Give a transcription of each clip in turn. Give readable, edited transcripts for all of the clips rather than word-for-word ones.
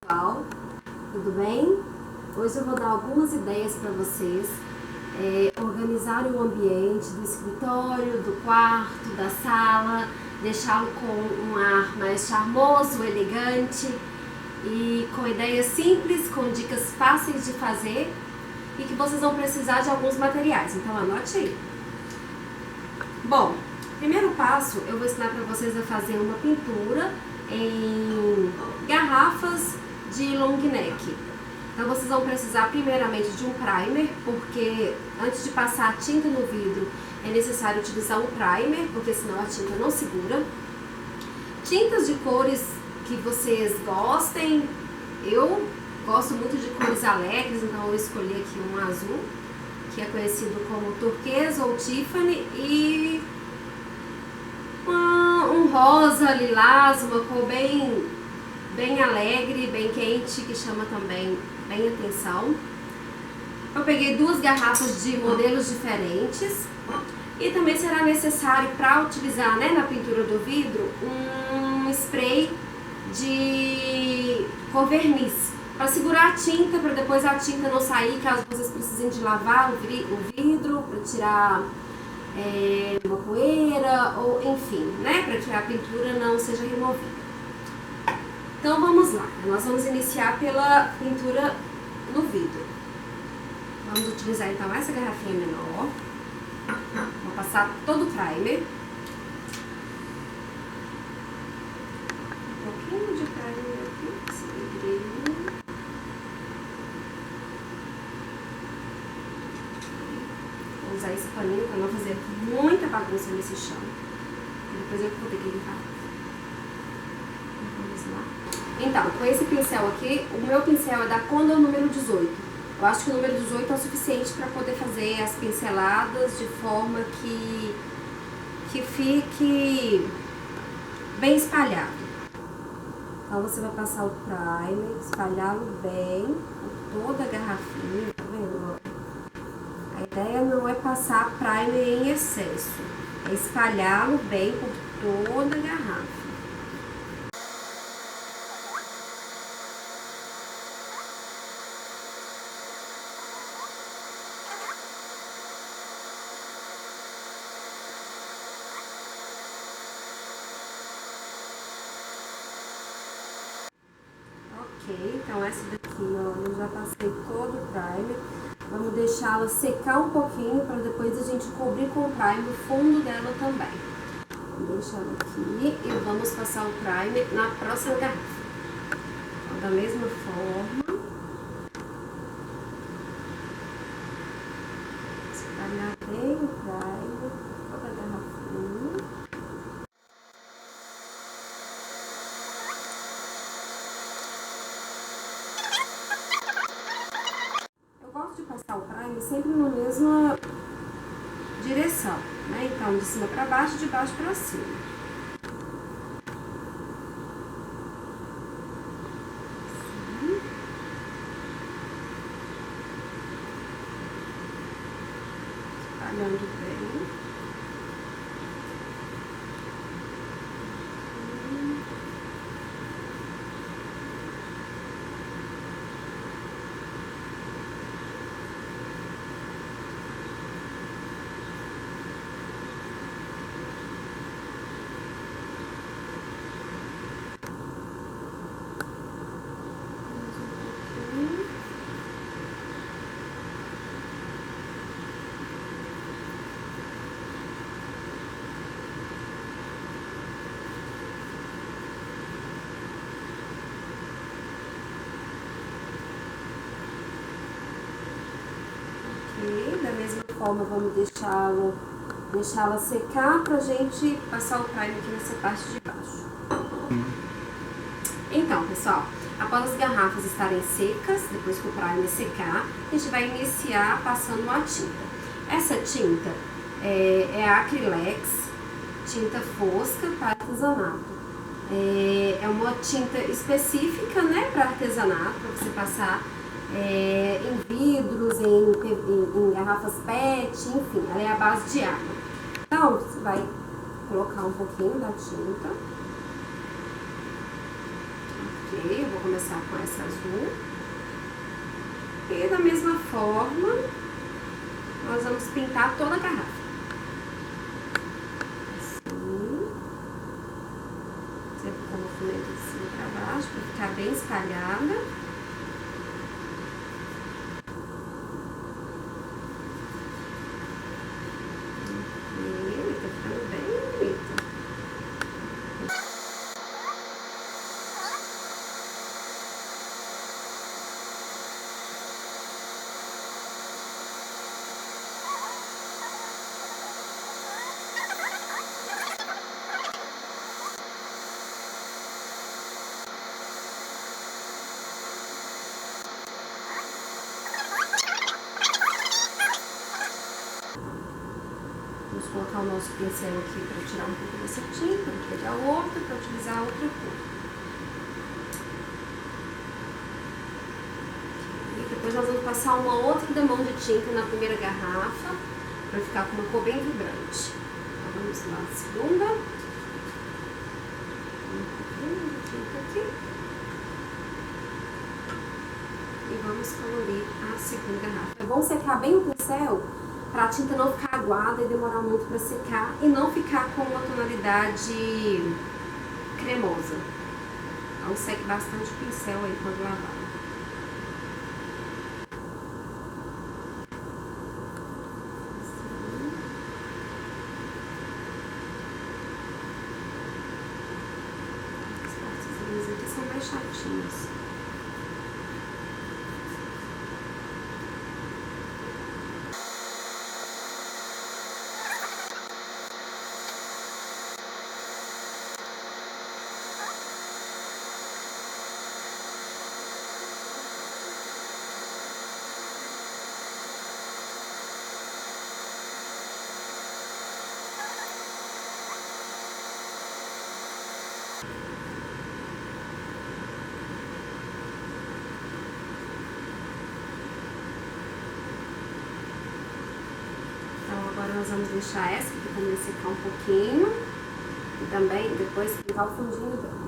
pessoal, tudo bem? Hoje eu vou dar algumas ideias para vocês organizarem o ambiente do escritório, do quarto, da sala, deixá-lo com um ar mais charmoso, elegante e com ideias simples, com dicas fáceis de fazer e que vocês vão precisar de alguns materiais, então anote aí. Bom, primeiro passo eu vou ensinar para vocês a fazer uma pintura em garrafas de long neck. Então vocês vão precisar primeiramente de um primer, porque antes de passar a tinta no vidro é necessário utilizar um primer, porque senão a tinta não segura. Tintas de cores que vocês gostem, eu gosto muito de cores alegres, então eu escolhi aqui um azul, que é conhecido como turquesa ou Tiffany, e um rosa, lilás, uma cor bem alegre, bem quente, que chama também bem atenção. Eu peguei duas garrafas de modelos diferentes e também será necessário para utilizar, na pintura do vidro, um spray de cor verniz para segurar a tinta, para depois a tinta não sair, caso vocês precisem de lavar o vidro, para tirar uma poeira, ou enfim, para que a pintura não seja removida. Então vamos lá, nós vamos iniciar pela pintura no vidro. Vamos utilizar então essa garrafinha menor, vou passar todo o primer. Um pouquinho de primer aqui, esse vidrinho. Vou usar esse paninho para não fazer muita bagunça nesse chão. Depois eu vou ter que limpar. Vamos lá. Então, com esse pincel aqui, o meu pincel é da Condor número 18. Eu acho que o número 18 é o suficiente para poder fazer as pinceladas de forma que fique bem espalhado. Então, você vai passar o primer, espalhá-lo bem por toda a garrafinha, tá vendo? A ideia não é passar primer em excesso, é espalhá-lo bem por toda a garrafa. Ok, então essa daqui, ó, eu já passei todo o primer. Vamos deixá-la secar um pouquinho para depois a gente cobrir com o primer o fundo dela também. Vamos deixar ela aqui e vamos passar o primer na próxima garrafa. Então, da mesma forma, espalhar bem o primer, toda a garrafinha. Eu gosto de passar o primer sempre na mesma direção, Então, de cima para baixo, de baixo para cima. Assim. Espalhando bem. Da mesma forma, vamos deixá-la secar pra gente passar o primer aqui nessa parte de baixo. Então, pessoal, após as garrafas estarem secas, depois que o primer secar, a gente vai iniciar passando a tinta. Essa tinta é a Acrylex, tinta fosca para artesanato. É uma tinta específica, para artesanato, para você passar em vidros, em garrafas PET, enfim, ela é a base de água. Então, você vai colocar um pouquinho da tinta. Ok, eu vou vou começar com essa azul. E da mesma forma, nós vamos pintar toda a garrafa. Assim. Sempre com o movimento de cima para baixo, para ficar bem espalhada. Vamos colocar o nosso pincel aqui para tirar um pouco dessa tinta, vamos pegar outra para utilizar a outra cor. E depois nós vamos passar uma outra demão de tinta na primeira garrafa, para ficar com uma cor bem vibrante. Então vamos lá, a segunda. Um pouquinho de tinta aqui. E vamos colorir a segunda garrafa. É bom secar bem o pincel, para a tinta não ficar aguada e demorar muito para secar e não ficar com uma tonalidade cremosa. Então seque bastante o pincel aí quando lavar. As partezinhas aqui são mais chatinhas. Agora nós vamos deixar essa aqui também secar um pouquinho. E também depois pintar o fundinho dela.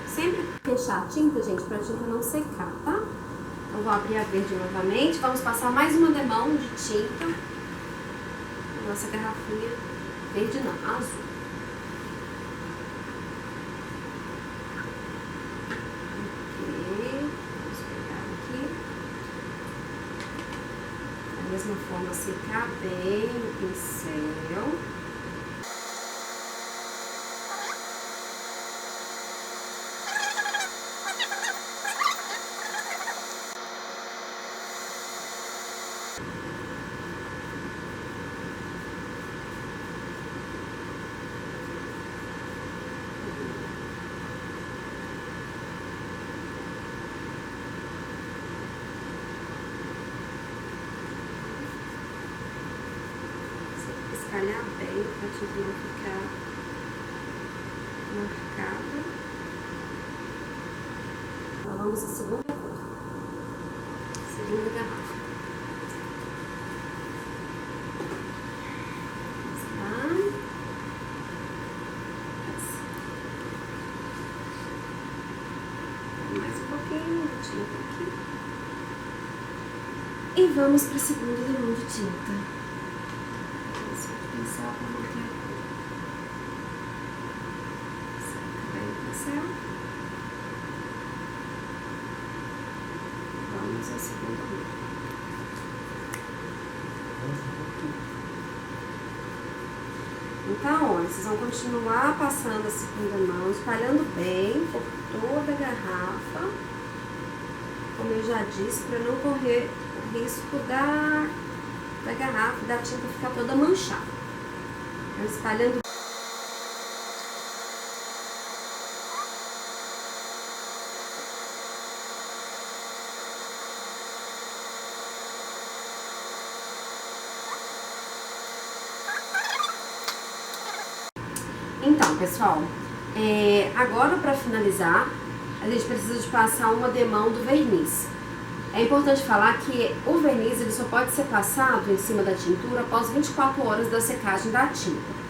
Sempre fechar a tinta, gente, pra tinta não secar, tá? Então vou abrir a verde novamente. Vamos passar mais uma demão de tinta. Nossa garrafinha verde não, azul. Da mesma forma, secar bem o pincel. Espalhar bem para a tinta não ficar marcada. Então vamos à segunda cor, segunda garrafa. Vamos lá. Mais um pouquinho de tinta aqui. E vamos para a segunda demão de tinta. Pincel para manter a cor. Seca bem o pincel. Vamos à segunda mão. Então, olha, vocês vão continuar passando a segunda mão, espalhando bem por toda a garrafa. Como eu já disse, para não correr o risco da garrafa e da tinta ficar toda manchada. Espalhando. Então, pessoal, agora para finalizar, a gente precisa de passar uma demão do verniz. É importante falar que o verniz ele só pode ser passado em cima da tintura após 24 horas da secagem da tinta.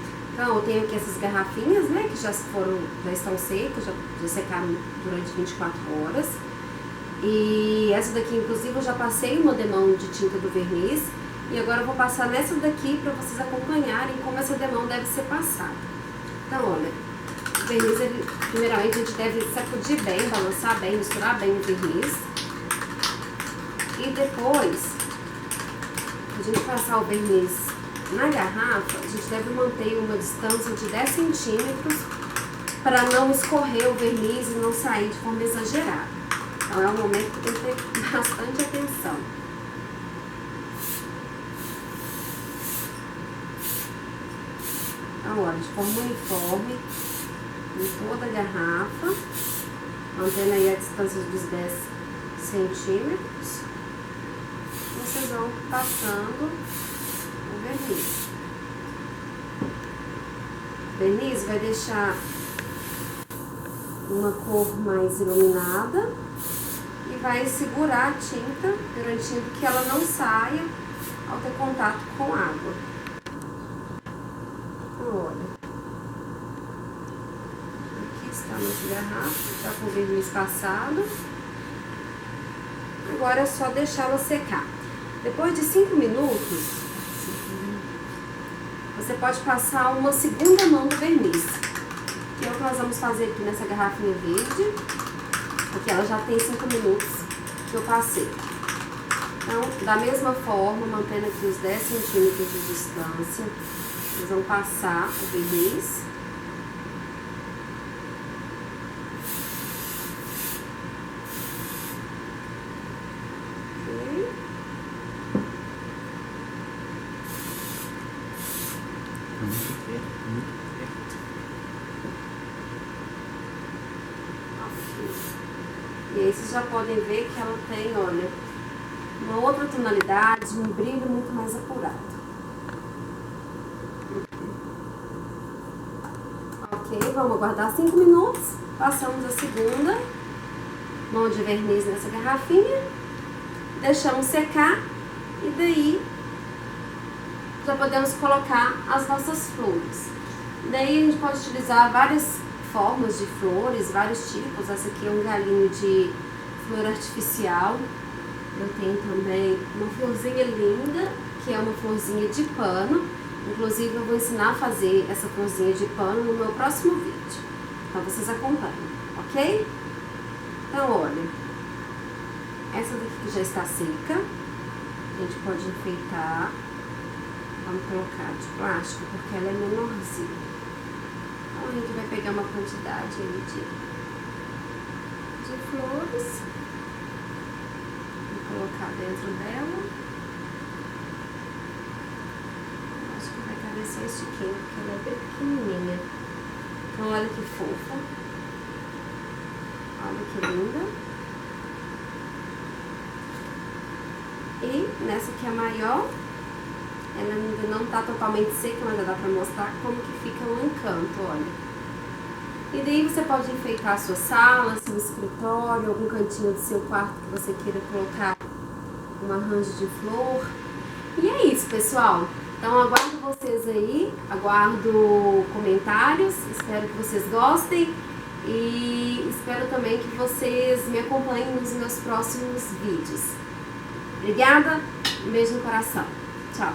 Então, eu tenho aqui essas garrafinhas, né, que já estão secas, já secaram durante 24 horas. E essa daqui, inclusive, eu já passei uma demão de tinta do verniz. E agora eu vou passar nessa daqui para vocês acompanharem como essa demão deve ser passada. Então, olha, o verniz, primeiramente, a gente deve sacudir bem, balançar bem, misturar bem o verniz. E depois, a gente passar o verniz na garrafa, a gente deve manter uma distância de 10 centímetros para não escorrer o verniz e não sair de forma exagerada. Então, é um momento que tem que ter bastante atenção. Então, olha, de forma uniforme, em toda a garrafa, mantendo aí a distância dos 10 centímetros, vocês vão passando o verniz. O verniz vai deixar uma cor mais iluminada e vai segurar a tinta, garantindo que ela não saia ao ter contato com água. Olha, aqui está a nossa garrafa, já com o verniz passado. Agora é só deixá-la secar. Depois de 5 minutos, você pode passar uma segunda mão do verniz. Que é o que nós vamos fazer aqui nessa garrafinha verde, porque ela já tem 5 minutos que eu passei. Então, da mesma forma, mantendo aqui os 10 centímetros de distância, vocês vão passar o verniz. E aí vocês já podem ver que ela tem, olha, uma outra tonalidade, um brilho muito mais apurado. Ok, vamos aguardar 5 minutos. Passamos a segunda mão de verniz nessa garrafinha. Deixamos secar e daí já podemos colocar as nossas flores. Daí a gente pode utilizar várias formas de flores, vários tipos. Essa aqui é um galinho de flor artificial. Eu tenho também uma florzinha linda, que é uma florzinha de pano. Inclusive eu vou ensinar a fazer essa florzinha de pano no meu próximo vídeo. Então vocês acompanhem, ok? Então olha, essa daqui que já está seca, a gente pode enfeitar. Vamos colocar de plástico porque ela é menorzinha. Então a gente vai pegar uma quantidade aí de flores. Vou colocar dentro dela. Acho que vai caber só esse tiquinho, porque ela é bem pequenininha. Então olha que fofa. Olha que linda. E nessa aqui é a maior. Ela ainda não tá totalmente seca, mas já dá pra mostrar como que fica o encanto, olha. E daí você pode enfeitar a sua sala, seu escritório, algum cantinho do seu quarto que você queira colocar um arranjo de flor. E é isso, pessoal. Então aguardo vocês aí, aguardo comentários, espero que vocês gostem. E espero também que vocês me acompanhem nos meus próximos vídeos. Obrigada, um beijo no coração. Tchau!